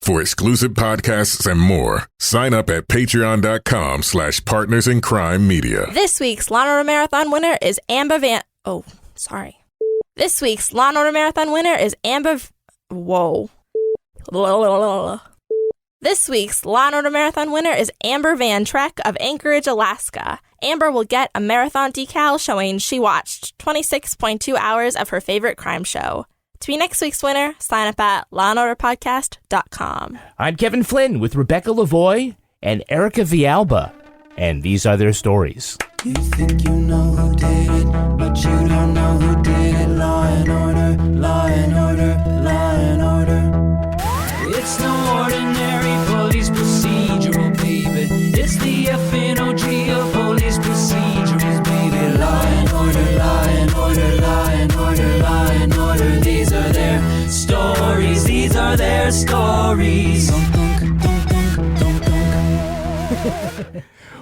For exclusive podcasts and more, sign up at patreon.com/partnersincrimemedia. This week's Law & Order Marathon winner is Amber Van... Oh, sorry. This week's Law & Order Marathon winner is Amber... Whoa. This week's Law & Order Marathon winner is Amber Van Treck of Anchorage, Alaska. Amber will get a marathon decal showing she watched 26.2 hours of her favorite crime show. To be next week's winner, sign up at lawandorderpodcast.com. I'm Kevin Flynn with Rebecca Lavoie and Erika Villalba, and these are their stories. You think you know who did it, but you don't know who did it. Law and order, law and order, law and order. It's no ordinary police procedural, baby. It's the FNOG of police procedurals, baby. Law and order, law and order, law and order, law and order. These are their stories, these are their stories.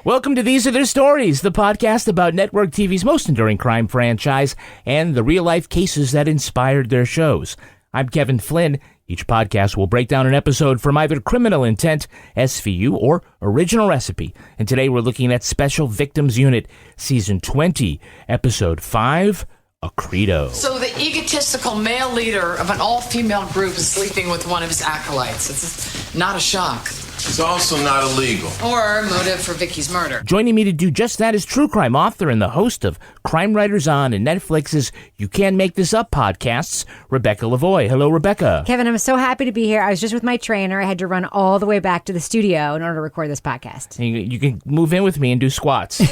Welcome to These Are Their Stories, the podcast about network TV's most enduring crime franchise and the real-life cases that inspired their shows. I'm Kevin Flynn. Each podcast will break down an episode from either Criminal Intent, SVU, or Original Recipe. And today we're looking at Special Victims Unit, Season 20, Episode 5, Accredo. So the egotistical male leader of an all-female group is sleeping with one of his acolytes. It's not a shock. It's also not illegal. Or motive for Vicky's murder. Joining me to do just that is true crime author and the host of Crime Writers On and Netflix's You Can't Make This Up podcasts, Rebecca Lavoie. Hello, Rebecca. Kevin, I'm so happy to be here. I was just with my trainer. I had to run all the way back to the studio in order to record this podcast. You can move in with me and do squats.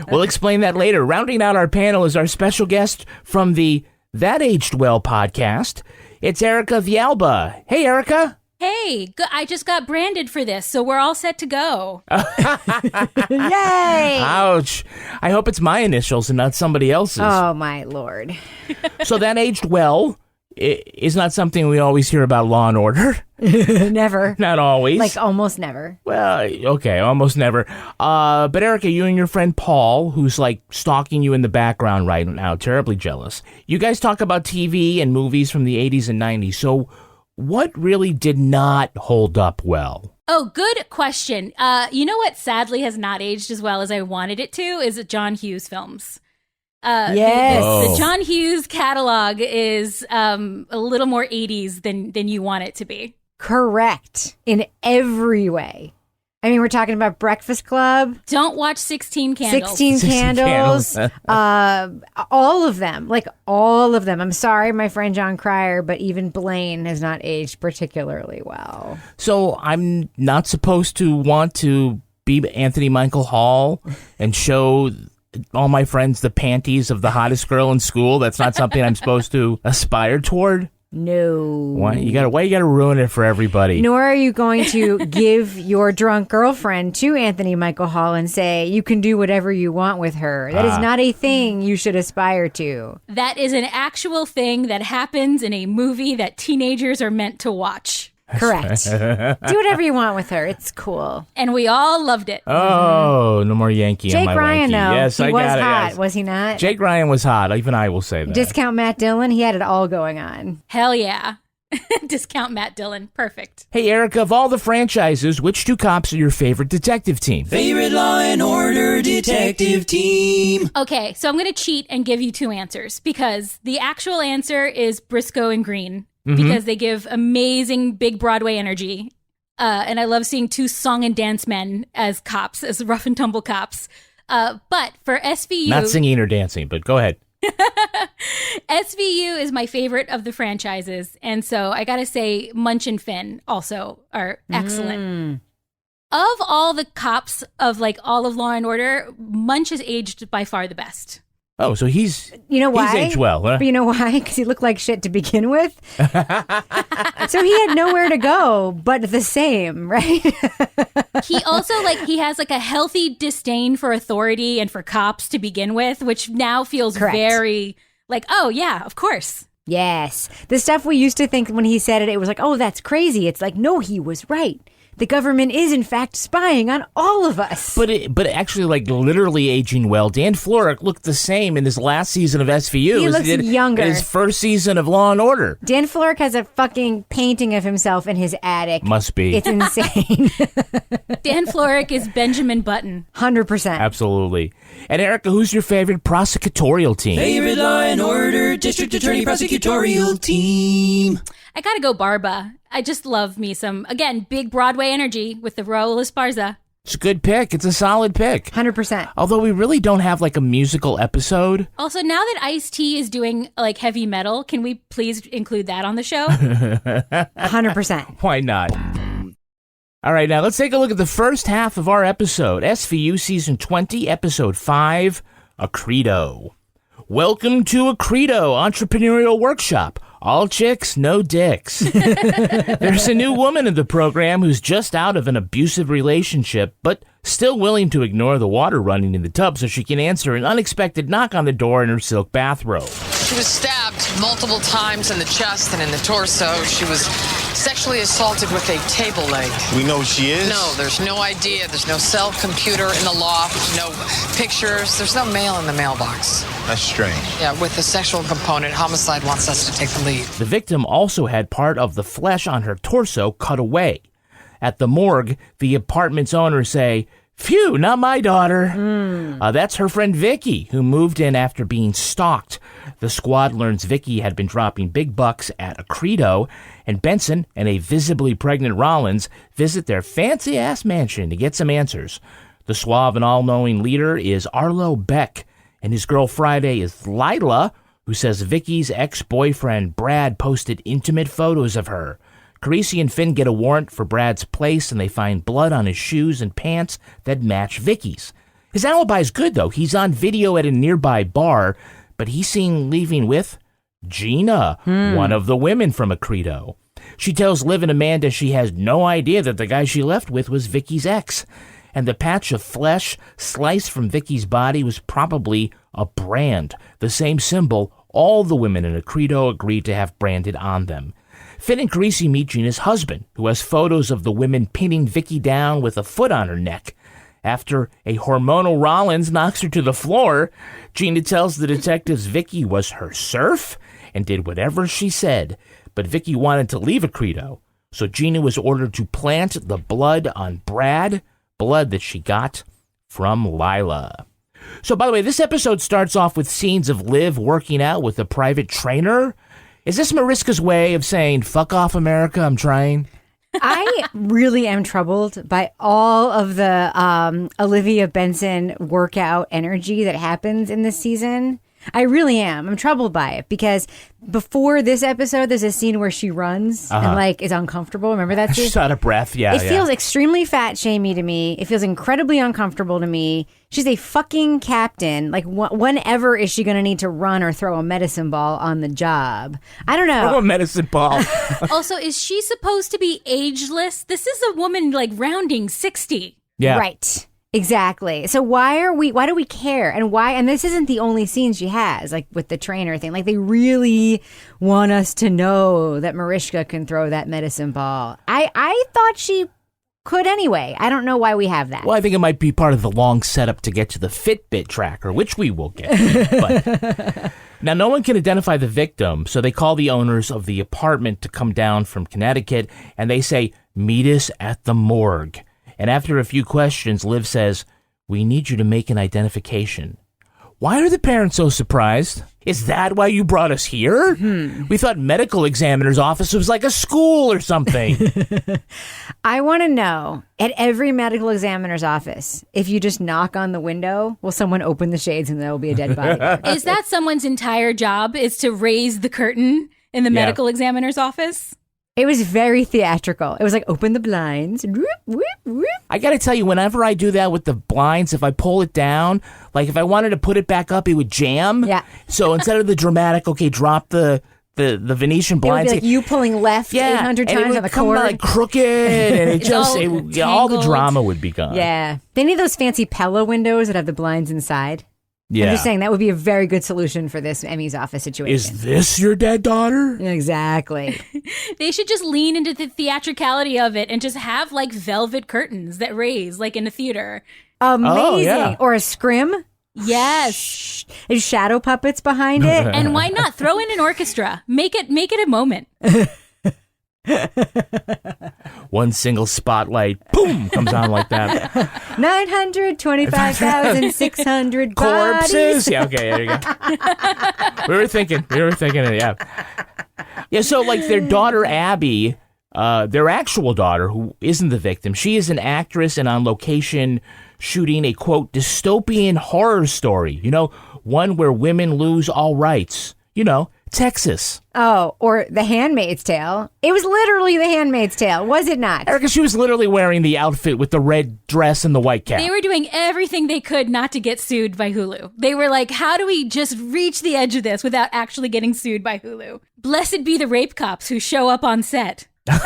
We'll explain that later. Rounding out our panel is our special guest from the That Aged Well podcast. It's Erika Villalba. Hey, Erika. Hey, I just got branded for this, so we're all set to go. Yay! Ouch. I hope it's my initials and not somebody else's. Oh, my Lord. So That Aged Well is not something we always hear about Law and Order. Never. Not always. Like, almost never. Well, okay, almost never. But Erika, you and your friend Paul, who's like stalking you in the background right now, terribly jealous. You guys talk about TV and movies from the 80s and 90s, so what really did not hold up well? Oh, good question. You know what sadly has not aged as well as I wanted it to is John Hughes films. Yes. The John Hughes catalog is a little more 80s than you want it to be. Correct. In every way. I mean, we're talking about Breakfast Club. Don't watch 16 Candles. 16 Candles. All of them. Like, all of them. I'm sorry, my friend John Cryer, but even Blaine has not aged particularly well. So I'm not supposed to want to be Anthony Michael Hall and show all my friends the panties of the hottest girl in school? That's not something I'm supposed to aspire toward? No. Why you gotta ruin it for everybody? Nor are you going to give your drunk girlfriend to Anthony Michael Hall and say you can do whatever you want with her. That is not a thing you should aspire to. That is an actual thing that happens in a movie that teenagers are meant to watch. Correct. Do whatever you want with her. It's cool. And we all loved it. Oh, no more Yankee Jake on my Ryan, wanky. though. Yes, he I was got it. hot, Yes. was he not? Jake Ryan was hot. Even I will say that. Discount Matt Dillon. He had it all going on. Hell yeah. Discount Matt Dillon. Perfect. Hey, Erika, of all the franchises, which two cops are your favorite detective team? Favorite Law and Order detective team. Okay, so I'm going to cheat and give you two answers because the actual answer is Briscoe and Green because they give amazing big Broadway energy. And I love seeing two song and dance men as cops, as rough and tumble cops. But for SVU... Not singing or dancing, but go ahead. SVU is my favorite of the franchises. And so I got to say Munch and Finn also are excellent. Of all the cops of like all of Law and Order, Munch has aged by far the best. Oh, so he's aged well, huh? But you know why? Because he looked like shit to begin with. So he had nowhere to go but the same, right? He also he has like a healthy disdain for authority and for cops to begin with, which now feels very like, oh yeah, of course. Yes. The stuff we used to think when he said it, it was like, oh, that's crazy. It's like, no, he was right. the government is in fact spying on all of us. But actually, like literally aging well. Dan Florek looked the same in his last season of SVU. He looks younger. In his first season of Law and Order. Dan Florek has a fucking painting of himself in his attic. Must be. It's insane. Dan Florek is Benjamin Button. 100%. Absolutely. And Erika, who's your favorite prosecutorial team? Favorite Law and Order District Attorney Prosecutorial Team. I gotta go Barba. I just love me some, again, big Broadway energy with the Raul Esparza. It's a good pick. It's a solid pick. 100%. Although we really don't have like a musical episode. Also, now that Ice-T is doing like heavy metal, can we please include that on the show? 100%. Why not? All right, now let's take a look at the first half of our episode. SVU Season 20, Episode 5, Accredo. Welcome to Accredo Entrepreneurial Workshop. All chicks, no dicks. There's a new woman in the program who's just out of an abusive relationship, but still willing to ignore the water running in the tub so she can answer an unexpected knock on the door in her silk bathrobe. She was stabbed multiple times in the chest and in the torso. She was sexually assaulted with a table leg. We know who she is? No, there's no idea. There's no cell computer in the loft, no pictures. There's no mail in the mailbox. That's strange. Yeah, with the sexual component, homicide wants us to take the lead. The victim also had part of the flesh on her torso cut away. At the morgue, the apartment's owners say, "Phew, not my daughter." That's her friend Vicky, who moved in after being stalked. The squad learns Vicky had been dropping big bucks at Accredo, and Benson and a visibly pregnant Rollins visit their fancy-ass mansion to get some answers. The suave and all-knowing leader is Arlo Beck, and his girl Friday is Lila, who says Vicky's ex-boyfriend Brad posted intimate photos of her. Carisi and Finn get a warrant for Brad's place, and they find blood on his shoes and pants that match Vicky's. His alibi's good, though. He's on video at a nearby bar, but he's seen leaving with Gina, one of the women from Accredo. She tells Liv and Amanda she has no idea that the guy she left with was Vicky's ex, and the patch of flesh sliced from Vicky's body was probably a brand, the same symbol all the women in Accredo agreed to have branded on them. Finn and Carisi meet Gina's husband, who has photos of the women pinning Vicky down with a foot on her neck. After a hormonal Rollins knocks her to the floor, Gina tells the detectives Vicky was her serf and did whatever she said, but Vicky wanted to leave Accredo, so Gina was ordered to plant the blood on Brad, blood that she got from Lila. So, by the way, this episode starts off with scenes of Liv working out with a private trainer. Is this Mariska's way of saying, fuck off, America, I'm trying? I really am troubled by all of the Olivia Benson workout energy that happens in this season. I really am. I'm troubled by it because before this episode, there's a scene where she runs and like is uncomfortable. Remember that scene? She's out of breath. Yeah. It feels extremely fat shamey to me. It feels incredibly uncomfortable to me. She's a fucking captain. Like, whenever is she going to need to run or throw a medicine ball on the job? I don't know. Throw a medicine ball. Also, is she supposed to be ageless? This is a woman like rounding 60. Yeah. Right. Exactly. So why do we care? And this isn't the only scene she has, like with the trainer thing. Like, they really want us to know that Mariska can throw that medicine ball. I thought she could anyway. I don't know why we have that. Well, I think it might be part of the long setup to get to the Fitbit tracker, which we will get to. But now, no one can identify the victim, so they call the owners of the apartment to come down from Connecticut, and they say, meet us at the morgue. And after a few questions, Liv says, we need you to make an identification. Why are the parents so surprised? Is that why you brought us here? We thought medical examiner's office was like a school or something. I want to know, at every medical examiner's office, if you just knock on the window, will someone open the shades and there will be a dead body? Is that someone's entire job, is to raise the curtain in the medical examiner's office? It was very theatrical. It was like, open the blinds. Whoop, whoop, whoop. I got to tell you, whenever I do that with the blinds, if I pull it down, like if I wanted to put it back up, it would jam. Yeah. So instead of the dramatic, okay, drop the Venetian blinds. It would be like you pulling left 800 times on the cord. Like crooked, and it just all the drama would be gone. Yeah. They need those fancy Pella windows that have the blinds inside. Yeah. I'm just saying that would be a very good solution for this Emmy's office situation. Is this your dead daughter? Exactly. They should just lean into the theatricality of it and just have like velvet curtains that raise like in a theater. Amazing. Oh, yeah. Or a scrim. Yes. There's shadow puppets behind it. And why not throw in an orchestra? Make it a moment. One single spotlight, boom, comes on like that. 925,600 Corpses. Yeah, okay, there you go. We were thinking it, yeah. Yeah, so like their daughter Abby, their actual daughter, who isn't the victim, she is an actress and on location shooting a, quote, dystopian horror story. You know, one where women lose all rights. You know, Texas. Oh, or The Handmaid's Tale. It was literally The Handmaid's Tale, was it not? Erika, she was literally wearing the outfit with the red dress and the white cap. They were doing everything they could not to get sued by Hulu. They were like, how do we just reach the edge of this without actually getting sued by Hulu? Blessed be the rape cops who show up on set. May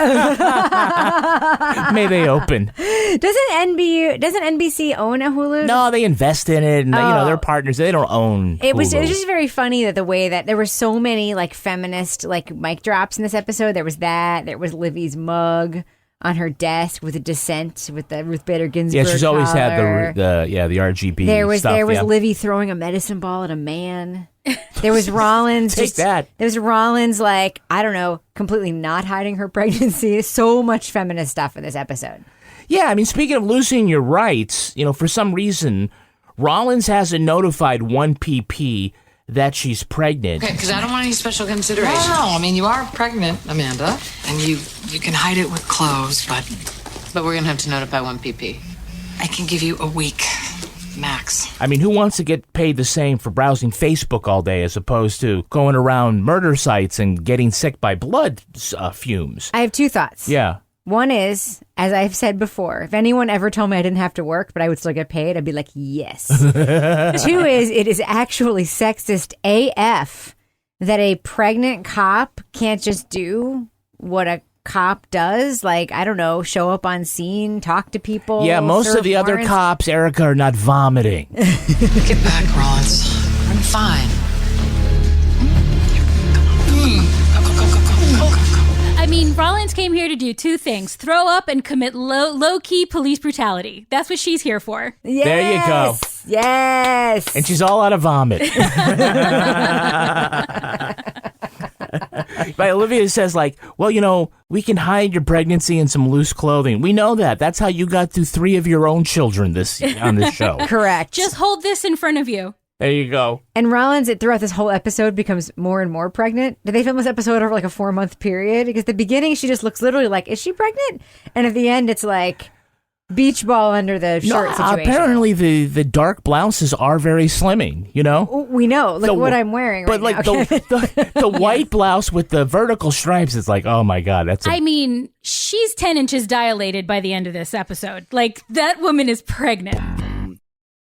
they open. Doesn't NBC own a Hulu? No, they invest in it, and you know they're partners. They don't own. It was Hulu. just very funny that the way that there were so many like feminist like mic drops in this episode. There was Livy's mug on her desk with a dissent with the Ruth Bader Ginsburg. Yeah, she's always collar. had the RGB. There was stuff, Livy throwing a medicine ball at a man. There was Rollins. Take that. There was Rollins, like, I don't know, completely not hiding her pregnancy. So much feminist stuff in this episode. Yeah, I mean, speaking of losing your rights, you know, for some reason, Rollins hasn't notified 1PP that she's pregnant. Okay, because I don't want any special consideration. No, I mean, you are pregnant, Amanda, and you can hide it with clothes, but we're going to have to notify 1PP. I can give you a week, max. I mean, who wants to get paid the same for browsing Facebook all day as opposed to going around murder sites and getting sick by blood fumes? I have two thoughts. Yeah. One is, as I've said before, if anyone ever told me I didn't have to work, but I would still get paid, I'd be like, yes. Two is, it is actually sexist AF that a pregnant cop can't just do what a cop does. Like, I don't know, show up on scene, talk to people. Yeah, most of the other cops, Erika, are not vomiting. Get back, Rollins. I'm fine. Go. I mean, Rollins came here to do two things: throw up and commit low-key police brutality. That's what she's here for. Yes, there you go. Yes. And she's all out of vomit. But Olivia says, like, well, you know, we can hide your pregnancy in some loose clothing. We know that. That's how you got through 3 of your own children on this show. Correct. Just hold this in front of you. There you go. And Rollins, throughout this whole episode, becomes more and more pregnant. Did they film this episode over like a 4-month period? Because at the beginning, she just looks literally like, is she pregnant? And at the end, it's like beach ball under the shirt situation. Apparently, the dark blouses are very slimming, you know? We know. Look what I'm wearing right now. But like now. the white blouse with the vertical stripes is like, oh my God, I mean, she's 10 inches dilated by the end of this episode. Like, that woman is pregnant.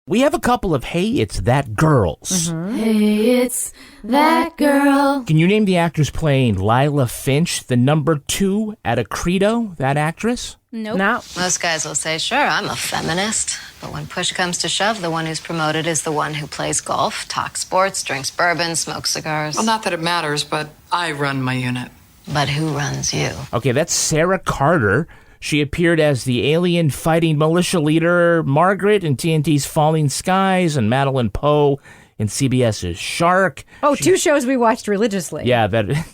We have a couple of Hey, It's That Girls. Mm-hmm. Hey, it's that girl. Can you name the actress playing Lila Finch, the number 2 at Accredo, that actress? Nope. No. Most guys will say, sure, I'm a feminist. But when push comes to shove, the one who's promoted is the one who plays golf, talks sports, drinks bourbon, smokes cigars. Well, not that it matters, but I run my unit. But who runs you? Okay, that's Sarah Carter. She appeared as the alien fighting militia leader Margaret in TNT's Falling Skies and Madeline Poe in CBS's Shark. Oh, 2 shows we watched religiously. Yeah, that.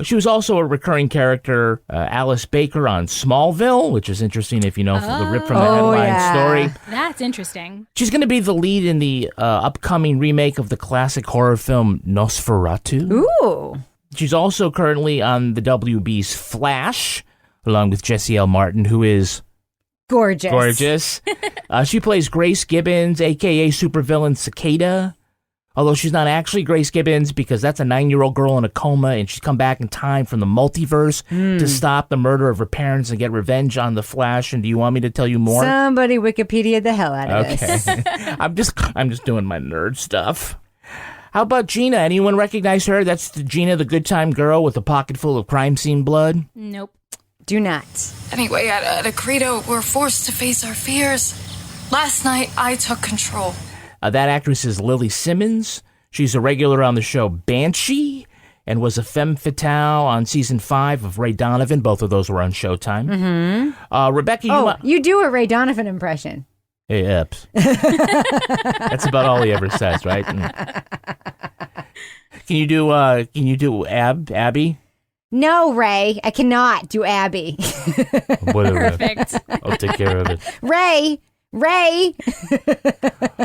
She was also a recurring character, Alice Baker on Smallville, which is interesting if you know the rip from the headline story. That's interesting. She's going to be the lead in the upcoming remake of the classic horror film Nosferatu. Ooh. She's also currently on the WB's Flash, along with Jesse L. Martin, who is gorgeous. She plays Grace Gibbons, a.k.a. supervillain Cicada. Although she's not actually Grace Gibbons because that's a 9-year-old girl in a coma and she's come back in time from the multiverse to stop the murder of her parents and get revenge on the Flash. And do you want me to tell you more? Somebody Wikipedia the hell out of this. I'm just doing my nerd stuff. How about Gina? Anyone recognize her? That's Gina, the good time girl with a pocket full of crime scene blood. Nope. Do not. Anyway, at Accredo, we're forced to face our fears. Last night, I took control. That actress is Lily Simmons. She's a regular on the show Banshee and was a femme fatale on season 5 of Ray Donovan. Both of those were on Showtime. Mm-hmm. Rebecca, you do a Ray Donovan impression. Hey, Epps. That's about all he ever says, right? Can you do Abby? No, Ray, I cannot do Abby. Whatever. Perfect. I'll take care of it. Ray.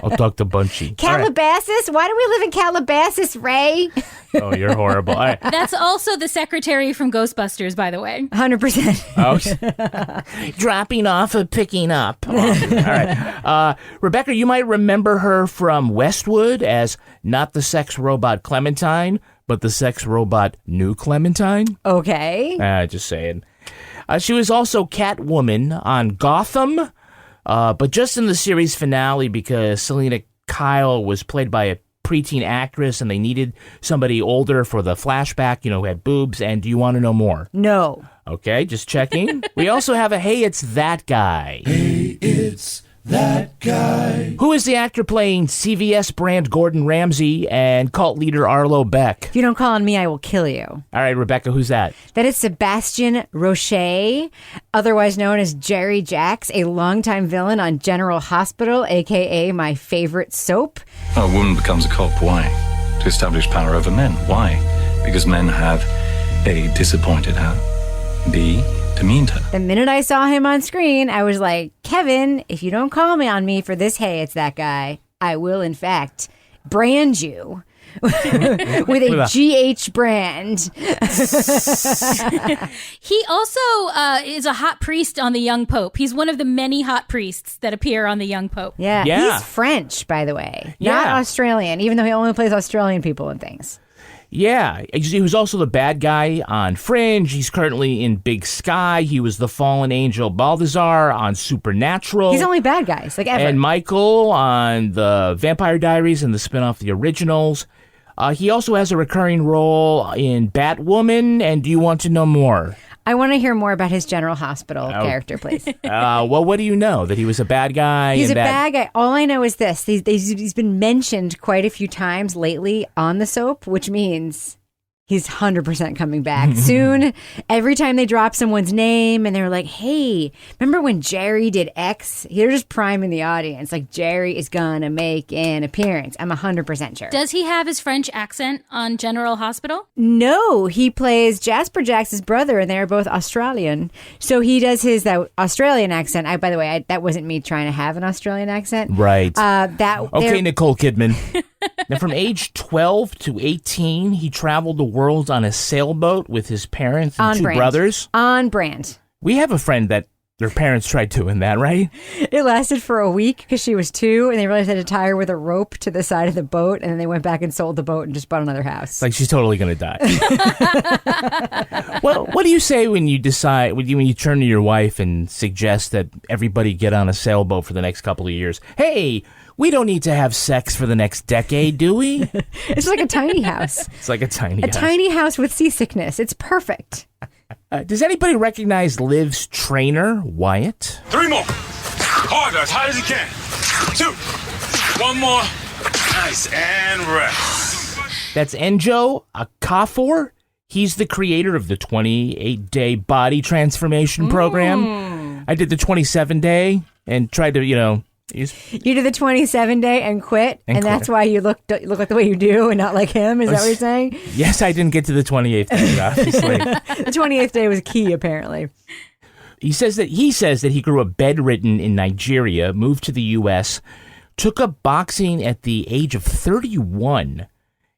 I'll talk to Bunchy. Calabasas? Why do we live in Calabasas, Ray? Oh, you're horrible. All right. That's also the secretary from Ghostbusters, by the way. 100%. Oh, dropping off and picking up. Oh, all right. Rebecca, you might remember her from Westwood as not the sex robot Clementine, but the sex robot New Clementine. Okay. Just saying. She was also Catwoman on Gotham, but just in the series finale because Selena Kyle was played by a preteen actress and they needed somebody older for the flashback, who had boobs. And do you want to know more? No. Okay, just checking. We also have a Hey, It's That Guy. Hey, it's that guy. Who is the actor playing CVS brand Gordon Ramsay and cult leader Arlo Beck? If you don't call on me, I will kill you. All right, Rebecca, who's that? That is Sebastian Roche, otherwise known as Jerry Jacks, a longtime villain on General Hospital, a.k.a. my favorite soap. A woman becomes a cop. Why? To establish power over men. Why? Because men have A, disappointed her, B, demeaned her. The minute I saw him on screen, I was like, Kevin, if you don't call me on me for this, hey, it's that guy, I will, in fact, brand you with a GH brand. He also is a hot priest on the Young Pope. He's one of the many hot priests that appear on the Young Pope. Yeah. He's French, by the way, not Australian, even though he only plays Australian people and things. Yeah, he was also the bad guy on Fringe. He's currently in Big Sky. He was the fallen angel Balthazar on Supernatural. He's only bad guys, like ever. And Michael on the Vampire Diaries and the spinoff The Originals. He also has a recurring role in Batwoman. And do you want to know more? I want to hear more about his General Hospital character, please. Well, what do you know? That he was a bad guy? He's a bad guy. All I know is this. He's been mentioned quite a few times lately on the soap, which means he's 100% coming back soon. Every time they drop someone's name and they're like, hey, remember when Jerry did X? They're just priming the audience. Like, Jerry is going to make an appearance. I'm 100% sure. Does he have his French accent on General Hospital? No, he plays Jasper Jacks's brother, and they're both Australian. So he does that Australian accent. By the way, that wasn't me trying to have an Australian accent. Right. Okay, Nicole Kidman. Now, from age 12 to 18, he traveled the world on a sailboat with his parents and two brothers. On brand. We have a friend that their parents tried doing that, right? It lasted for a week because she was 2, and they realized they had to tie her with a rope to the side of the boat, and then they went back and sold the boat and just bought another house. It's like she's totally going to die. Well, what do you say when you decide, when you turn to your wife and suggest that everybody get on a sailboat for the next couple of years? Hey, we don't need to have sex for the next decade, do we? It's like a tiny house. It's like a tiny house. A tiny house with seasickness. It's perfect. Does anybody recognize Liv's trainer, Wyatt? 3 more. Harder, as hard as you can. 2. 1 more. Nice, and rest. That's Enjo Okafor. He's the creator of the 28-day body transformation program. I did the 27-day and tried to, You did the 27-day and quit, and that's why you look like the way you do and not like him? Is that what you're saying? Yes, I didn't get to the 28th day, obviously. The 28th day was key, apparently. He says that he grew up bedridden in Nigeria, moved to the U.S., took up boxing at the age of 31,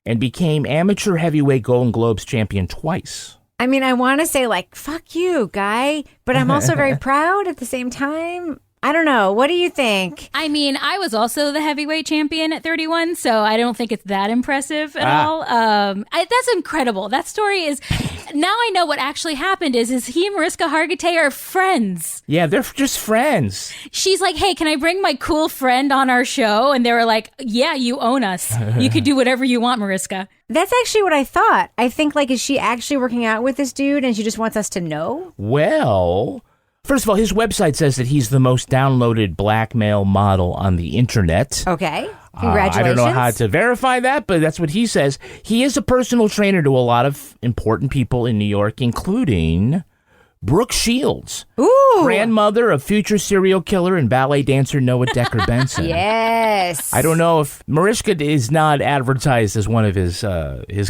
and became amateur heavyweight Golden Globes champion twice. I mean, I want to say, fuck you, guy, but I'm also very proud at the same time. I don't know. What do you think? I mean, I was also the heavyweight champion at 31, so I don't think it's that impressive at all. That's incredible. That story is... Now I know what actually happened is he and Mariska Hargitay are friends. Yeah, they're just friends. She's like, hey, can I bring my cool friend on our show? And they were like, yeah, you own us. You could do whatever you want, Mariska. That's actually what I thought. I think, is she actually working out with this dude and she just wants us to know? Well... First of all, his website says that he's the most downloaded blackmail model on the internet. Okay. Congratulations. I don't know how to verify that, but that's what he says. He is a personal trainer to a lot of important people in New York, including Brooke Shields, grandmother of future serial killer and ballet dancer Noah Decker Benson. Yes. I don't know if Mariska is not advertised as one of his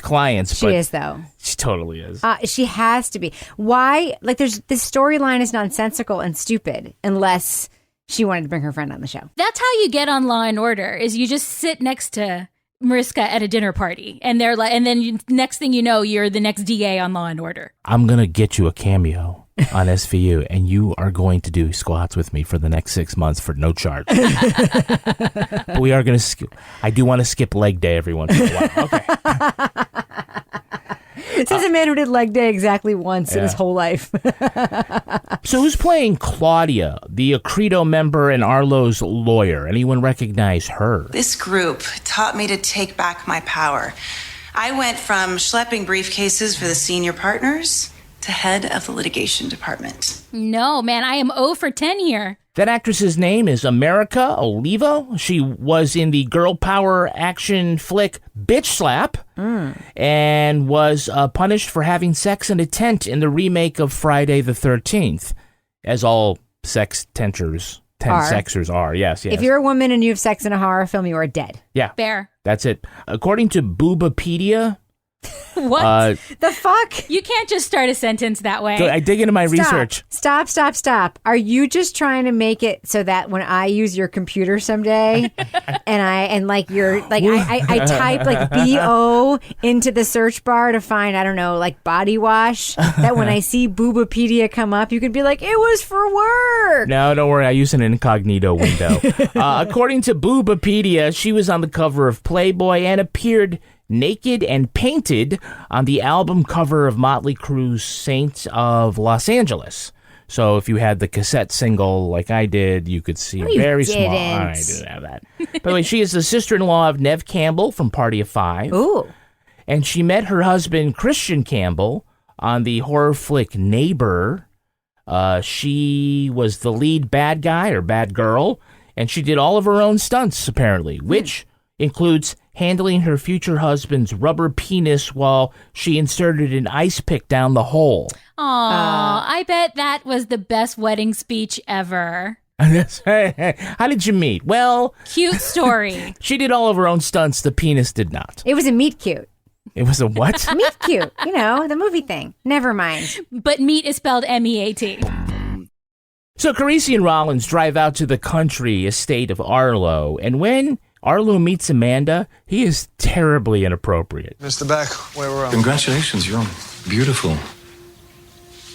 clients. She is, though. She totally is. She has to be. Why? Like, this storyline is nonsensical and stupid unless she wanted to bring her friend on the show. That's how you get on Law and Order, is you just sit next to Mariska at a dinner party, and they're like, and then next thing you know, you're the next DA on Law and Order. I'm gonna get you a cameo on SVU, and you are going to do squats with me for the next 6 months for no charge. But we are gonna. I do want to skip leg day every once in a while. Okay. This is a man who did leg day exactly once in his whole life. So who's playing Claudia, the Accredo member and Arlo's lawyer? Anyone recognize her? This group taught me to take back my power. I went from schlepping briefcases for the senior partners to head of the litigation department. No, man, I am 0 for 10 here. That actress's name is Erika Villalba. She was in the girl power action flick Bitch Slap and was punished for having sex in a tent in the remake of Friday the 13th, as all sexers are. Yes. If you're a woman and you have sex in a horror film, you are dead. Yeah. Fair. That's it. According to Boobapedia, what the fuck? You can't just start a sentence that way. I dig into my research. Stop. Are you just trying to make it so that when I use your computer someday I type like BO into the search bar to find, I don't know, like body wash, that when I see Boobapedia come up, you can be like, it was for work. No, don't worry. I use an incognito window. According to Boobapedia, she was on the cover of Playboy and appeared naked and painted on the album cover of Motley Crue's Saints of Los Angeles. So if you had the cassette single like I did, you could see very small. I didn't have that. By the way, she is the sister-in-law of Nev Campbell from Party of Five. Ooh. And she met her husband, Christian Campbell, on the horror flick Neighbor. She was the lead bad guy or bad girl, and she did all of her own stunts, apparently, which includes handling her future husband's rubber penis while she inserted an ice pick down the hole. Aw, I bet that was the best wedding speech ever. How did you meet? Well, cute story. She did all of her own stunts. The penis did not. It was a meet cute. It was a what? Meet cute. You know, the movie thing. Never mind. But meat is spelled MEAT. So Carisi and Rollins drive out to the country estate of Arlo, and when Arlo meets Amanda, he is terribly inappropriate. Mr. Beck, where we're on. Congratulations, you're beautiful.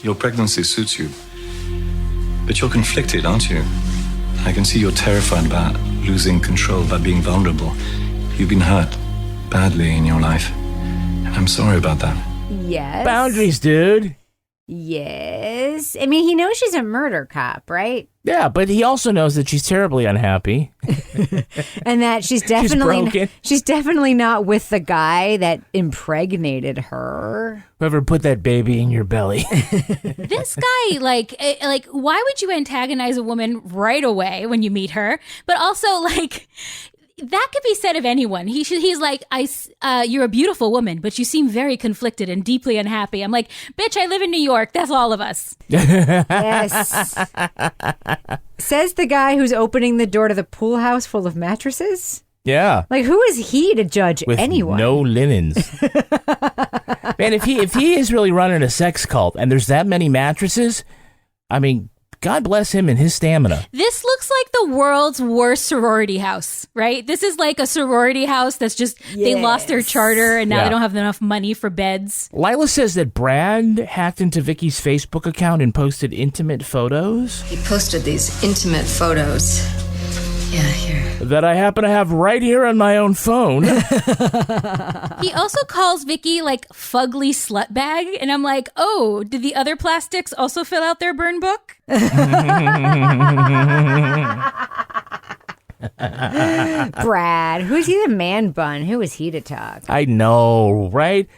Your pregnancy suits you. But you're conflicted, aren't you? I can see you're terrified about losing control, about being vulnerable. You've been hurt badly in your life. And I'm sorry about that. Yes. Boundaries, dude. Yes. I mean, he knows she's a murder cop, right? Yeah, but he also knows that she's terribly unhappy. And that she's definitely not with the guy that impregnated her. Whoever put that baby in your belly. This guy, like, why would you antagonize a woman right away when you meet her? But also, like, that could be said of anyone. He's like, you're a beautiful woman, but you seem very conflicted and deeply unhappy. I'm like, bitch, I live in New York. That's all of us. Yes. Says the guy who's opening the door to the pool house full of mattresses. Yeah. Like, who is he to judge with anyone? No linens. Man, if he is really running a sex cult and there's that many mattresses, I mean, God bless him and his stamina. This looks like the world's worst sorority house, right? This is like a sorority house that's just, they lost their charter and now they don't have enough money for beds. Lila says that Brad hacked into Vicky's Facebook account and posted intimate photos. He posted these intimate photos. Yeah, here. That I happen to have right here on my own phone. He also calls Vicky like fugly slut bag. And I'm like, oh, did the other plastics also fill out their burn book? Brad, who's he the man bun? Who is he to talk? I know, right?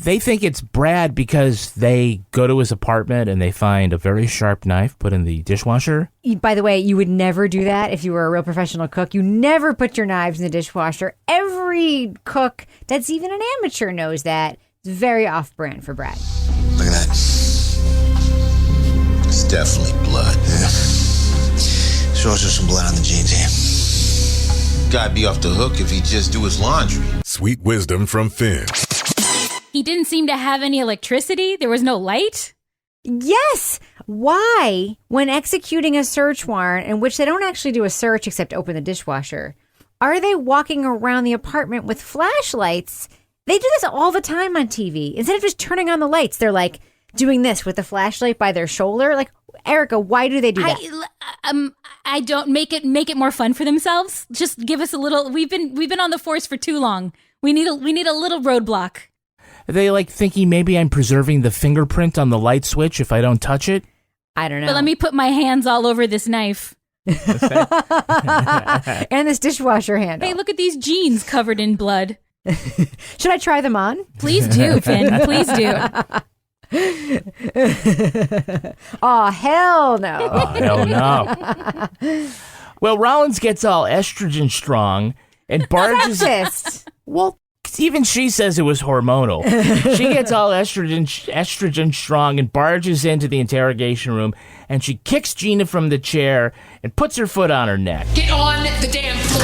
they think it's Brad because they go to his apartment and they find a very sharp knife put in the dishwasher. By the way, you would never do that if you were a real professional cook. You never put your knives in the dishwasher. Every cook that's even an amateur knows that. It's very off-brand for Brad. Look at that. It's definitely blood. Yeah. There's also some blood on the jeans here. Gotta be off the hook if he just do his laundry. Sweet wisdom from Finn. He didn't seem to have any electricity. There was no light. Yes. Why, when executing a search warrant in which they don't actually do a search except open the dishwasher, are they walking around the apartment with flashlights? They do this all the time on TV. Instead of just turning on the lights, they're like doing this with the flashlight by their shoulder. Like, Erika, why do they do that? I don't make it more fun for themselves. Just give us a little. We've been on the force for too long. We need a little roadblock. Are they like thinking maybe I'm preserving the fingerprint on the light switch if I don't touch it? I don't know. But let me put my hands all over this knife. And this dishwasher handle. Hey, look at these jeans covered in blood. Should I try them on? Please do, Finn. Please do. Oh, hell no. Oh, hell no. Well, Rollins gets all estrogen strong and barges... Well, even she says it was hormonal. She gets all estrogen strong and barges into the interrogation room, and she kicks Gina from the chair and puts her foot on her neck. Get on the damn floor.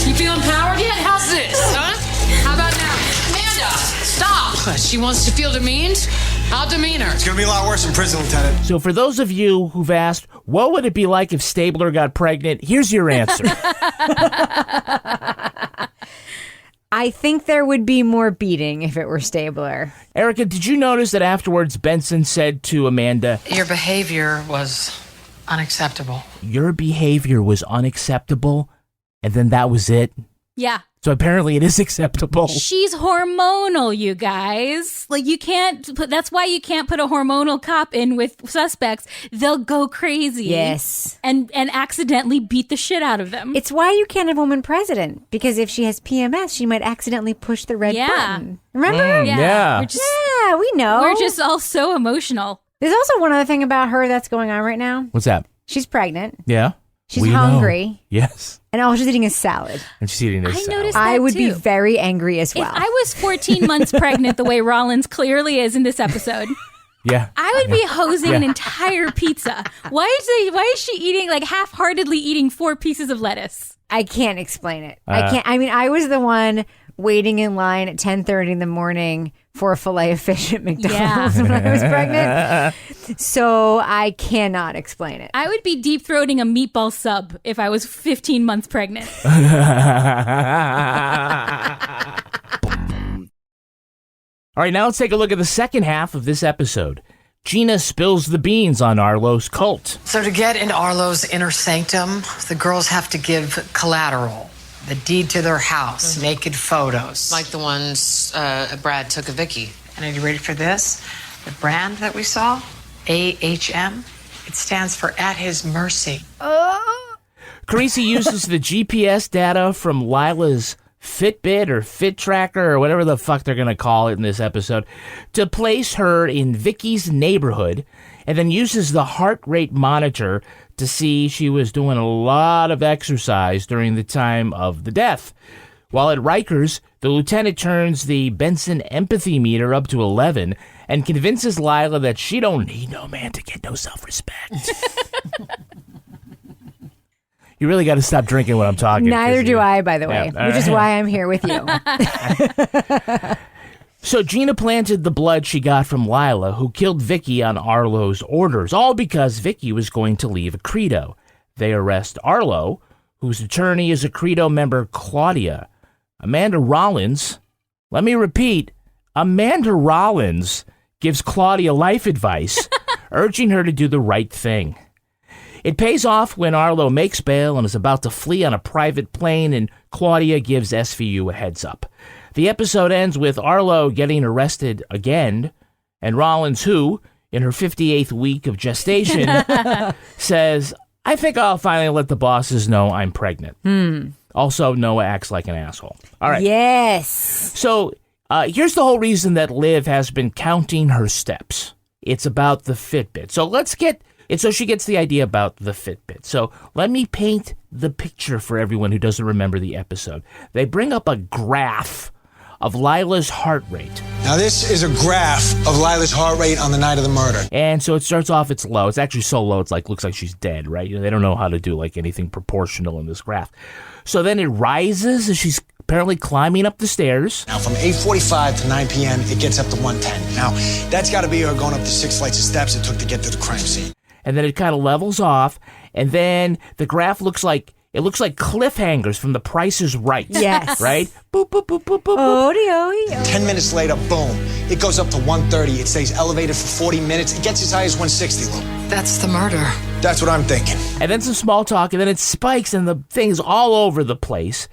You feel empowered yet? How's this, huh? How about now? Amanda, stop. She wants to feel demeaned? I'll demean her. It's going to be a lot worse in prison, Lieutenant. So for those of you who've asked, what would it be like if Stabler got pregnant? Here's your answer. I think there would be more beating if it were Stabler. Erika, did you notice that afterwards Benson said to Amanda, Your behavior was unacceptable. Your behavior was unacceptable, and then that was it? Yeah. So apparently it is acceptable. She's hormonal, you guys. Like, you can't put, that's why you can't put a hormonal cop in with suspects. They'll go crazy. Yes. And accidentally beat the shit out of them. It's why you can't have a woman president, because if she has PMS, she might accidentally push the red button. Remember? Yeah. Yeah, we know. We're just all so emotional. There's also one other thing about her that's going on right now. What's that? She's pregnant. Yeah. She's hungry. Know. Yes. And all she's eating is salad. And she's eating this salad. Noticed that I would be too. very angry as well. If I was 14 months pregnant the way Rollins clearly is in this episode, yeah, I would be hosing an entire pizza. Why is she eating, like, half-heartedly eating 4 pieces of lettuce? I can't explain it. I can't. I mean, I was the one waiting in line at 10:30 in the morning for a filet of fish at McDonald's when I was pregnant. So I cannot explain it. I would be deep-throating a meatball sub if I was 15 months pregnant. All right, now let's take a look at the second half of this episode. Gina spills the beans on Arlo's cult. So to get into Arlo's inner sanctum, the girls have to give collateral. The deed to their house, naked photos. Like the ones Brad took of Vicky. And are you ready for this? The brand that we saw, AHM, it stands for At His Mercy. Carisi uses the GPS data from Lila's Fitbit or Fit Tracker or whatever the fuck they're going to call it in this episode to place her in Vicky's neighborhood, and then uses the heart rate monitor to see she was doing a lot of exercise during the time of the death. While at Rikers, the lieutenant turns the Benson empathy meter up to 11 and convinces Lila that she don't need no man to get no self-respect. You really got to stop drinking when I'm talking. Neither do I, by the way, which is why I'm here with you. So Gina planted the blood she got from Lila, who killed Vicky on Arlo's orders, all because Vicky was going to leave Accredo. They arrest Arlo, whose attorney is Accredo member Claudia. Amanda Rollins, let me repeat, Amanda Rollins gives Claudia life advice, urging her to do the right thing. It pays off when Arlo makes bail and is about to flee on a private plane, and Claudia gives SVU a heads up. The episode ends with Arlo getting arrested again, and Rollins, who, in her 58th week of gestation, says, I think I'll finally let the bosses know I'm pregnant. Also, Noah acts like an asshole. All right. Yes. So, Here's the whole reason that Liv has been counting her steps. It's about the Fitbit. So she gets the idea about the Fitbit. So let me paint the picture for everyone who doesn't remember the episode. They bring up a graph of Lila's heart rate. Now this is a graph of Lila's heart rate on the night of the murder. And so it starts off, it's low. It's actually so low, it's looks like she's dead, right? They don't know how to do anything proportional in this graph. So then it rises as she's apparently climbing up the stairs. Now from 8:45 to 9 p.m., it gets up to 110. Now, that's got to be her going up the 6 flights of steps it took to get to the crime scene. And then it kind of levels off, and then the graph looks like cliffhangers from The Price is Right. Yes. Right? Boop, boop, boop, boop, boop, boop. 10 minutes later, boom, it goes up to 130. It stays elevated for 40 minutes. It gets as high as 160, Lou. That's the murder. That's what I'm thinking. And then some small talk, and then it spikes, and the thing's all over the place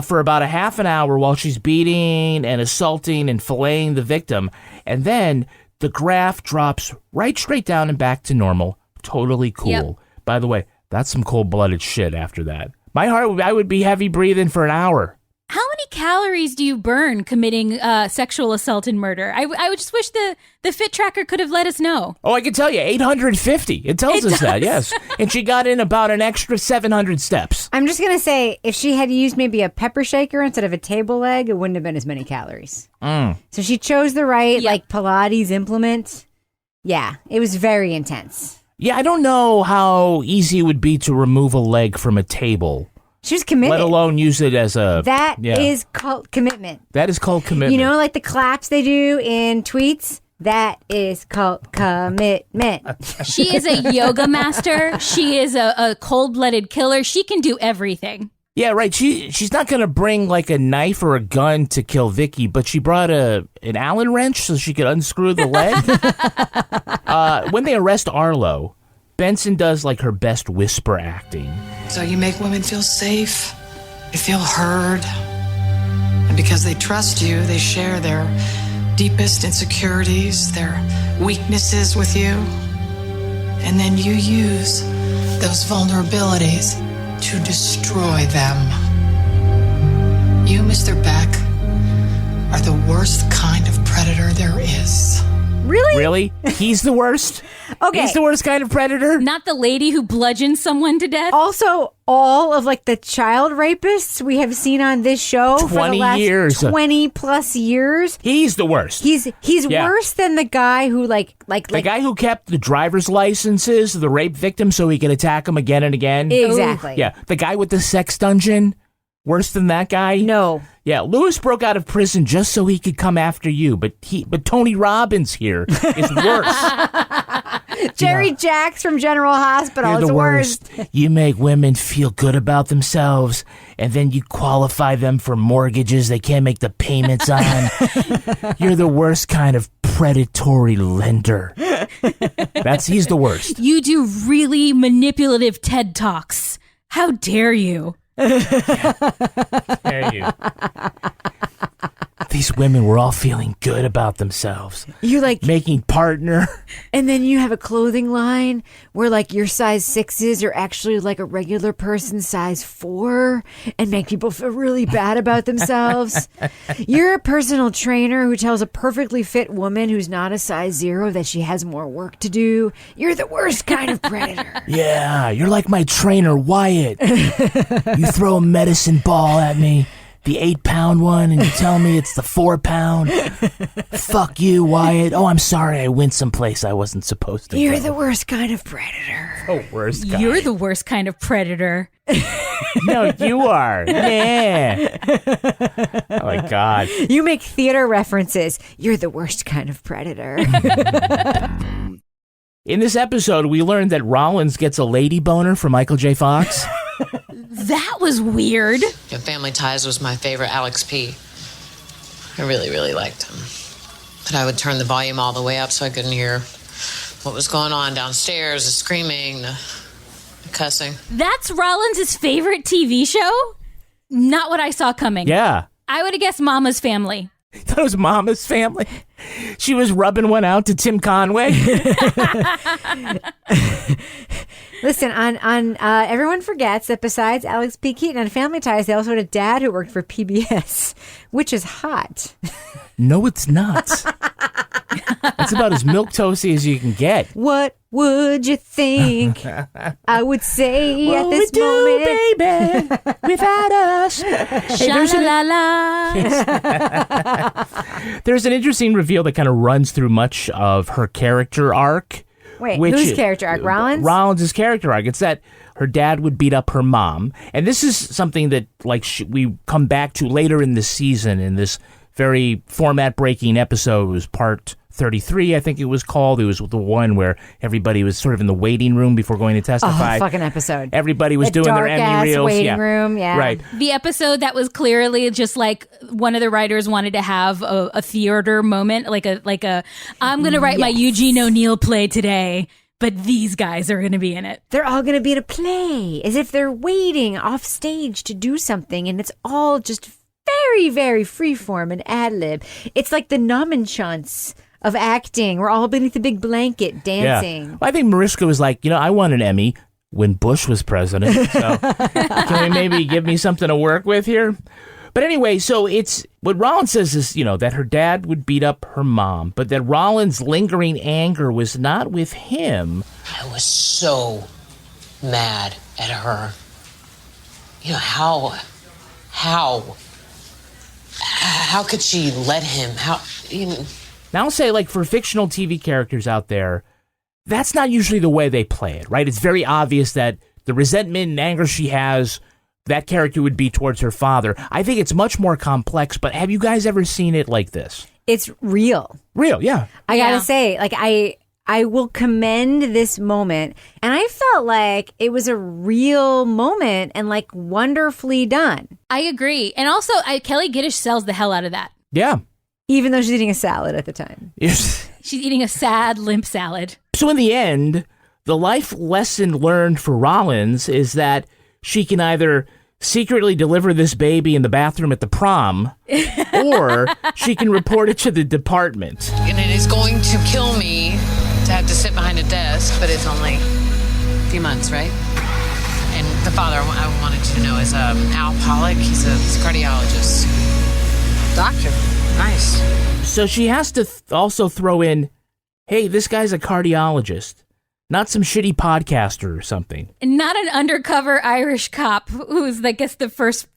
for about a half an hour while she's beating and assaulting and filleting the victim. And then the graph drops right straight down and back to normal. Totally cool. Yep. By the way, that's some cold-blooded shit after that. I would be heavy breathing for an hour. How many calories do you burn committing sexual assault and murder? I would just wish the Fit Tracker could have let us know. Oh, I can tell you, 850. It tells us that, yes. And she got in about an extra 700 steps. I'm just going to say, if she had used maybe a pepper shaker instead of a table leg, it wouldn't have been as many calories. So she chose the right, Pilates implement. Yeah, it was very intense. Yeah, I don't know how easy it would be to remove a leg from a table. She was committed. Let alone use it as a... That is called commitment. That is called commitment. You know, like the claps they do in tweets? That is called commitment. She is a yoga master. She is a cold-blooded killer. She can do everything. Yeah, right. She's not going to bring a knife or a gun to kill Vicky, but she brought an Allen wrench so she could unscrew the leg. When they arrest Arlo, Benson does her best whisper acting. So you make women feel safe. They feel heard. And because they trust you, they share their deepest insecurities, their weaknesses with you. And then you use those vulnerabilities to destroy them. You, Mr. Beck, are the worst kind of predator there is. Really? Really? He's the worst? Okay. He's the worst kind of predator? Not the lady who bludgeoned someone to death? Also, all of the child rapists we have seen on this show for the last 20 plus years. He's the worst. He's worse than the guy who the guy who kept the driver's licenses of the rape victim so he could attack him again and again. Exactly. Yeah. The guy with the sex dungeon. Worse than that guy? No. Yeah, Lewis broke out of prison just so he could come after you, but Tony Robbins here is worse. Jerry Jacks from General Hospital You're is the worst. You make women feel good about themselves, and then you qualify them for mortgages they can't make the payments on. You're the worst kind of predatory lender. He's the worst. You do really manipulative TED Talks. How dare you? There you. These women were all feeling good about themselves. You making partner. And then you have a clothing line where your size 6s are actually a regular person's size 4 and make people feel really bad about themselves. You're a personal trainer who tells a perfectly fit woman who's not a size 0 that she has more work to do. You're the worst kind of predator. Yeah, you're like my trainer, Wyatt. You throw a medicine ball at me, the 8-pound one, and you tell me it's the 4-pound. Fuck you, Wyatt. Oh, I'm sorry I went someplace I wasn't supposed to You're go. the worst kind of predator. The worst guy. You're the worst kind of predator. No, you are. Yeah. Oh, my God. You make theater references. You're the worst kind of predator. In this episode, we learned that Rollins gets a lady boner from Michael J. Fox. That was weird. Family Ties was my favorite Alex P. I really, really liked him. But I would turn the volume all the way up so I couldn't hear what was going on downstairs, the screaming, the cussing. That's Rollins' favorite TV show? Not what I saw coming. Yeah. I would have guessed Mama's Family. Thought it was Mama's Family. She was rubbing one out to Tim Conway. Listen, on everyone forgets that besides Alex P. Keaton on Family Ties, they also had a dad who worked for PBS, which is hot. No, it's not. It's about as milquetoasty as you can get. What would you think I would say What at this would moment? do, baby, without us? Sha-la-la-la. There's an interesting reveal that kind of runs through much of her character arc. Wait, whose character arc? Rollins? Rollins' character arc. It's that her dad would beat up her mom. And this is something that we come back to later in the season in this very format-breaking episode. It was part 33, I think it was called. It was the one where everybody was sort of in the waiting room before going to testify. Oh, fucking episode. Everybody was doing their Emmy reels. Waiting room, yeah. Right. The episode that was clearly just like one of the writers wanted to have a theater moment, like a I'm going to write my Eugene O'Neill play today, but these guys are going to be in it. They're all going to be in a play, as if they're waiting off stage to do something, and it's all just very, very freeform and ad-lib. It's like the nomenclature of acting. We're all beneath a big blanket dancing. Yeah. Well, I think Mariska was like, I won an Emmy when Bush was president. So can we maybe give me something to work with here? But anyway, so it's what Rollins says is, that her dad would beat up her mom, but that Rollins' lingering anger was not with him. I was so mad at her. How could she let him? Now I'll say, for fictional TV characters out there, that's not usually the way they play it, right? It's very obvious that the resentment and anger she has, that character would be towards her father. I think it's much more complex, but have you guys ever seen it like this? It's real. Real, yeah. I gotta say, I will commend this moment, and I felt like it was a real moment and wonderfully done. I agree. And also, Kelly Giddish sells the hell out of that. Yeah. Even though she's eating a salad at the time. Yes. She's eating a sad, limp salad. So in the end, the life lesson learned for Rollins is that she can either secretly deliver this baby in the bathroom at the prom, or she can report it to the department. And it is going to kill me to have to sit behind a desk, but it's only a few months, right? And the father, I wanted you to know, is Al Pollack. He's a cardiologist. Doctor. Nice. So she has to also throw in, hey, this guy's a cardiologist, not some shitty podcaster or something. And not an undercover Irish cop who's, I guess, the first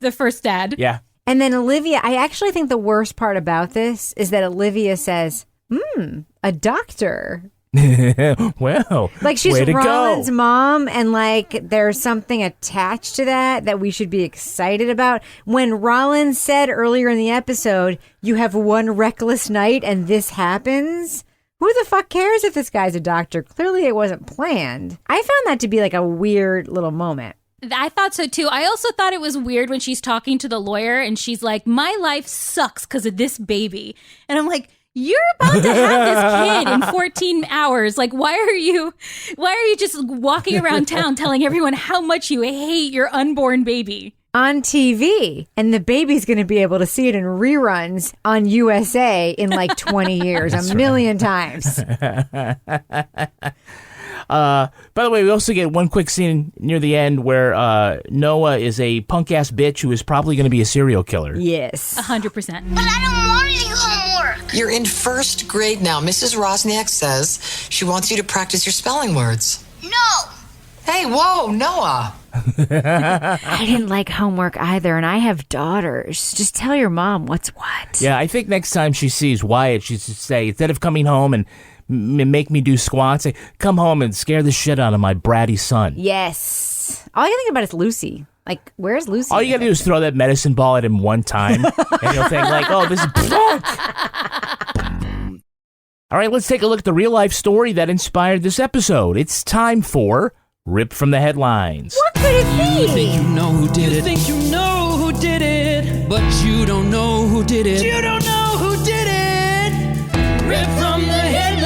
dad. Yeah. And then Olivia, I actually think the worst part about this is that Olivia says, a doctor. Well, she's way to Rollins' go. mom, and there's something attached to that we should be excited about. When Rollins said earlier in the episode, you have one reckless night and this happens, who the fuck cares if this guy's a doctor? Clearly it wasn't planned. I found that to be a weird little moment. I thought so too. I also thought it was weird when she's talking to the lawyer and she's like, my life sucks because of this baby. And I'm like, you're about to have this kid in 14 hours. Why are you just walking around town telling everyone how much you hate your unborn baby? On TV, and the baby's going to be able to see it in reruns on USA in 20 years, a million times. By the way, we also get one quick scene near the end where Noah is a punk-ass bitch who is probably going to be a serial killer. Yes. 100%. But I don't want to do homework. You're in first grade now. Mrs. Rosniak says she wants you to practice your spelling words. No. Hey, whoa, Noah. I didn't like homework either, and I have daughters. Just tell your mom what's what. Yeah, I think next time she sees Wyatt, she should say, instead of coming home and make me do squats, say, come home and scare the shit out of my bratty son. Yes. All you think about is Lucy. Where's Lucy? All you gotta do is throw that medicine ball at him one time, and he'll think oh, this is... All right, let's take a look at the real-life story that inspired this episode. It's time for Rip from the Headlines. What could it be? You think you know who did it. You think you know who did it. But you don't know who did it. You don't know who did it. Rip from the headlines.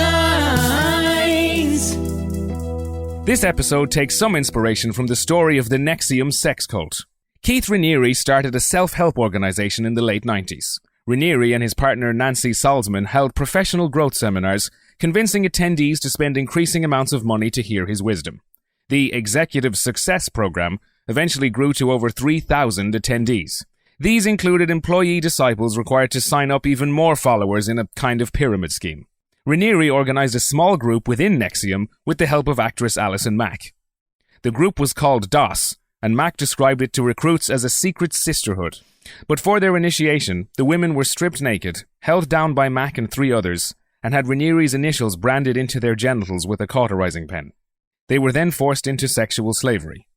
This episode takes some inspiration from the story of the NXIVM sex cult. Keith Raniere started a self-help organization in the late 90s. Raniere and his partner Nancy Salzman held professional growth seminars, convincing attendees to spend increasing amounts of money to hear his wisdom. The Executive Success Program eventually grew to over 3,000 attendees. These included employee disciples required to sign up even more followers in a kind of pyramid scheme. Raniere organized a small group within NXIVM with the help of actress Alison Mack. The group was called DOS, and Mack described it to recruits as a secret sisterhood. But for their initiation, the women were stripped naked, held down by Mack and 3 others, and had Raniere's initials branded into their genitals with a cauterizing pen. They were then forced into sexual slavery.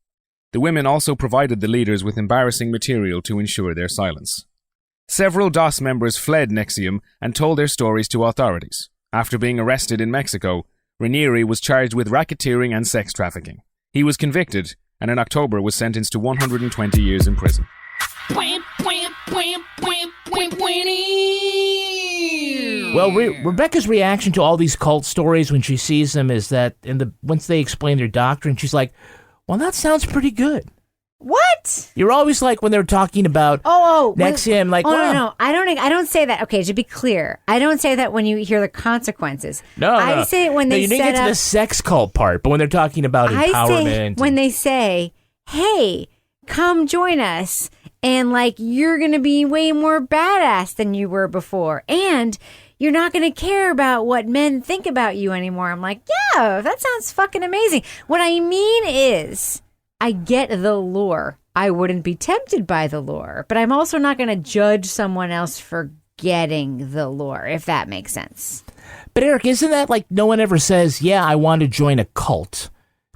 The women also provided the leaders with embarrassing material to ensure their silence. Several DOS members fled NXIVM and told their stories to authorities. After being arrested in Mexico, Raniere was charged with racketeering and sex trafficking. He was convicted, and in October was sentenced to 120 years in prison. Well, Rebecca's reaction to all these cult stories when she sees them is that once they explain their doctrine, she's like, well, that sounds pretty good. What? You're always like when they're talking about NXIVM, like, wow. No, I don't say that. Okay, to be clear, I don't say that when you hear the consequences. I say it when they you didn't get to the sex cult part, but when they're talking about empowerment. I say when they say, hey, come join us, and like you're going to be way more badass than you were before, and you're not going to care about what men think about you anymore. I'm like, yeah, that sounds fucking amazing. What I mean is, I get the lore. I wouldn't be tempted by the lore, but I'm also not going to judge someone else for getting the lore, if that makes sense. But Eric, isn't that like no one ever says, yeah, I want to join a cult?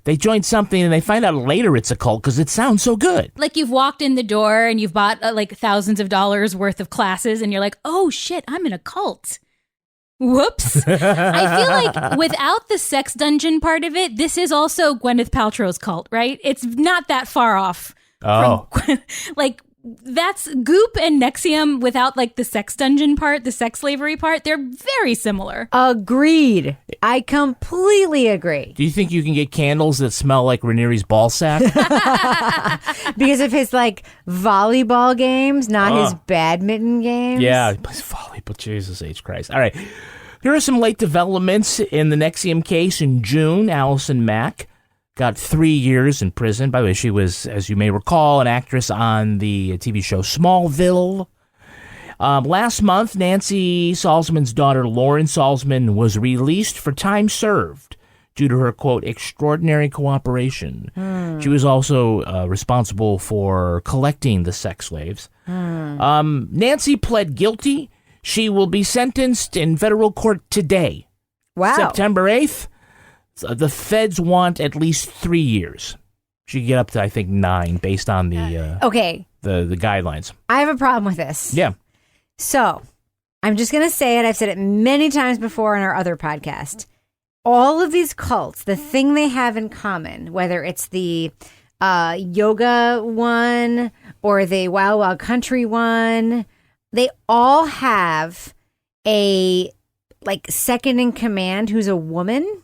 They join something and they find out later it's a cult because it sounds so good. Like you've walked in the door and you've bought like thousands of dollars worth of classes and you're like, oh shit, I'm in a cult. Whoops. I feel like without the sex dungeon part of it, this is also Gwyneth Paltrow's cult, right? It's not that far off. Oh. Like that's Goop and NXIVM without like the sex dungeon part, the sex slavery part. They're very similar. Agreed. I completely agree. Do you think you can get candles that smell like Raniere's ball sack? Because of his like volleyball games, not his badminton games? Yeah, he plays volleyball. Jesus H. Christ. All right. Here are some late developments in the NXIVM case. In June, Alison Mack got 3 years in prison. By the way, she was, as you may recall, an actress on the TV show Smallville. Last month, Nancy Salzman's daughter, Lauren Salzman, was released for time served due to her, quote, extraordinary cooperation. She was also responsible for collecting the sex slaves. Nancy pled guilty. She will be sentenced in federal court today. Wow. September 8th. The feds want at least 3 years. She could get up to, I think, 9 based on the the guidelines. I have a problem with this. Yeah. So, I'm just going to say it. I've said it many times before in our other podcast. All of these cults, the thing they have in common, whether it's the yoga one or the Wild Wild Country one, they all have a like second in command who's a woman,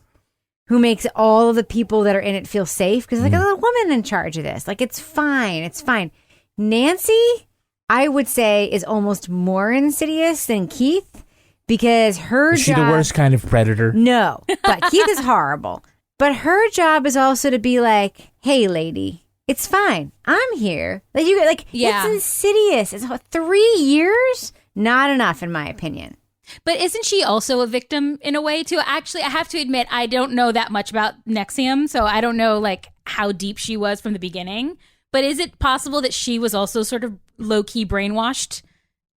who makes all of the people that are in it feel safe. Because like, there's a woman in charge of this. Like, it's fine. It's fine. Nancy, I would say, is almost more insidious than Keith because her Is she job... the worst kind of predator? No, but Keith is horrible. But her job is also to be like, hey, lady, it's fine. I'm here. Like, it's insidious. It's 3 years? Not enough, in my opinion. But isn't she also a victim in a way too? Actually, I have to admit, I don't know that much about NXIVM, so I don't know like how deep she was from the beginning. But is it possible that she was also sort of low-key brainwashed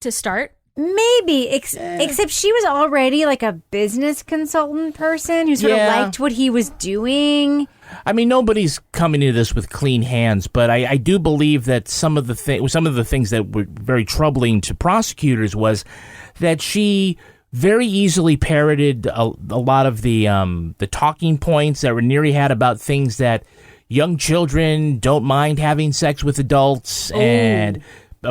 to start? Maybe, except she was already like a business consultant person who sort of liked what he was doing. I mean, nobody's coming into this with clean hands, but I do believe that some of the things that were very troubling to prosecutors was that she very easily parroted a lot of the talking points that Raniere had about things that young children don't mind having sex with adults and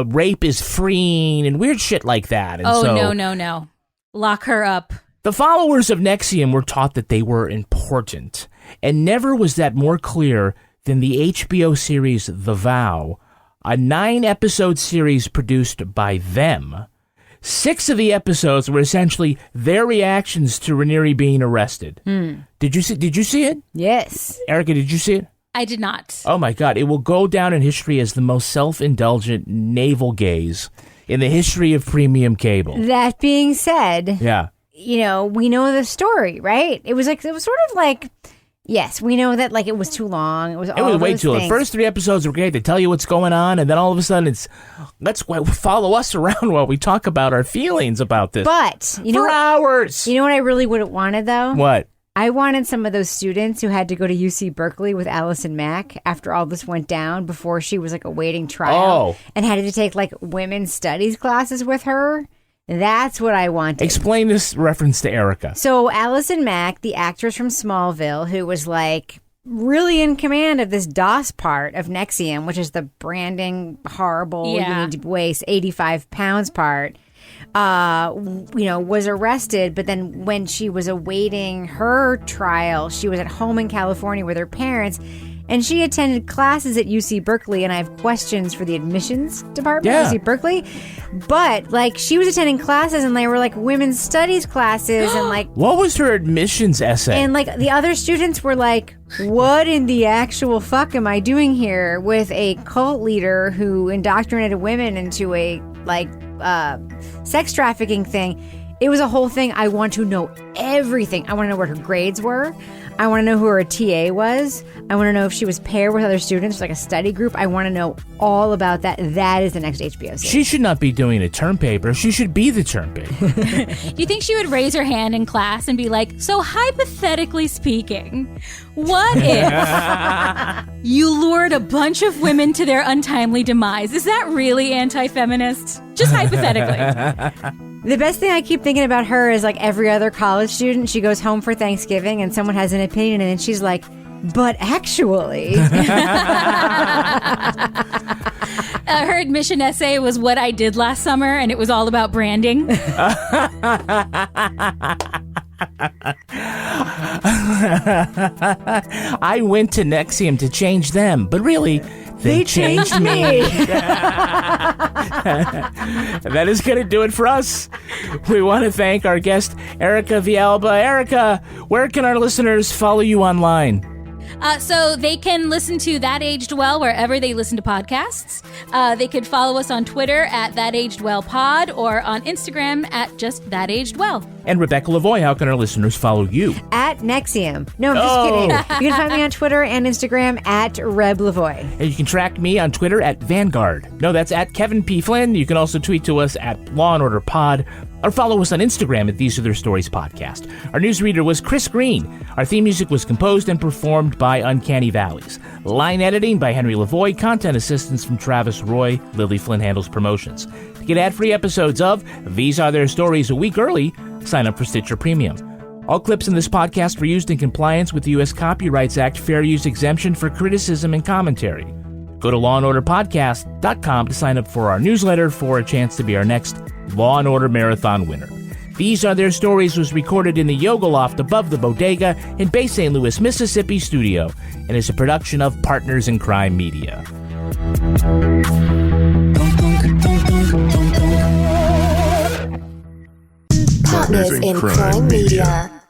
rape is freeing and weird shit like that. And no. Lock her up. The followers of NXIVM were taught that they were important, and never was that more clear than the HBO series The Vow, a 9-episode series produced by them. 6 of the episodes were essentially their reactions to Rhaenyra being arrested. Did you see it? Yes. Erika, did you see it? I did not. Oh my God. It will go down in history as the most self-indulgent navel gaze in the history of premium cable. That being said, yeah, we know the story, right? It was sort of like, yes, we know that like it was too long. It was way too long. The first 3 episodes were great. They tell you what's going on, and then all of a sudden let's follow us around while we talk about our feelings about this. But hours. You know what I really would have wanted though? What? I wanted some of those students who had to go to UC Berkeley with Allison Mack after all this went down before she was like awaiting trial and had to take like women's studies classes with her. That's what I wanted. Explain this reference to Erika. So Allison Mack, the actress from Smallville, who was like really in command of this DOS part of NXIVM, which is the branding horrible, you need to weigh 85 pounds part, was arrested. But then when she was awaiting her trial, she was at home in California with her parents. And she attended classes at UC Berkeley, and I have questions for the admissions department at UC Berkeley. But, like, she was attending classes, and they were, like, women's studies classes, and, like... What was her admissions essay? And, like, the other students were like, what in the actual fuck am I doing here with a cult leader who indoctrinated women into a, like, sex trafficking thing? It was a whole thing. I want to know everything. I want to know what her grades were. I want to know who her TA was. I want to know if she was paired with other students, like a study group. I want to know all about that. That is the next HBO series. She should not be doing a term paper. She should be the term paper. Do you think she would raise her hand in class and be like, so hypothetically speaking, what if you lured a bunch of women to their untimely demise? Is that really anti-feminist? Just hypothetically. The best thing I keep thinking about her is like every other college student, she goes home for Thanksgiving and someone has an opinion and then she's like, but actually. Her admission essay was what I did last summer and it was all about branding. I went to NXIVM to change them, but really, they changed me. That is going to do it for us. We want to thank our guest, Erika Villalba. Erika, where can our listeners follow you online? So they can listen to That Aged Well wherever they listen to podcasts. They could follow us on Twitter at That Aged Well Pod or on Instagram at just That Aged Well. And Rebecca Lavoie, how can our listeners follow you? At NXIVM. No, I'm just kidding. You can find me on Twitter and Instagram at Reb Lavoie. And you can track me on Twitter at Vanguard. No, that's at Kevin P. Flynn. You can also tweet to us at Law & Order Pod. Or follow us on Instagram at These Are Their Stories Podcast. Our newsreader was Chris Green. Our theme music was composed and performed by Uncanny Valleys. Line editing by Henry Lavoie. Content assistance from Travis Roy. Lily Flynn handles promotions. To get ad-free episodes of These Are Their Stories a week early, sign up for Stitcher Premium. All clips in this podcast were used in compliance with the U.S. Copyrights Act fair use exemption for criticism and commentary. Go to lawandorderpodcast.com to sign up for our newsletter for a chance to be our next Law & Order Marathon winner. These Are Their Stories was recorded in the Yoga Loft above the Bodega in Bay St. Louis, Mississippi studio and is a production of Partners in Crime Media. Partners in Crime Media.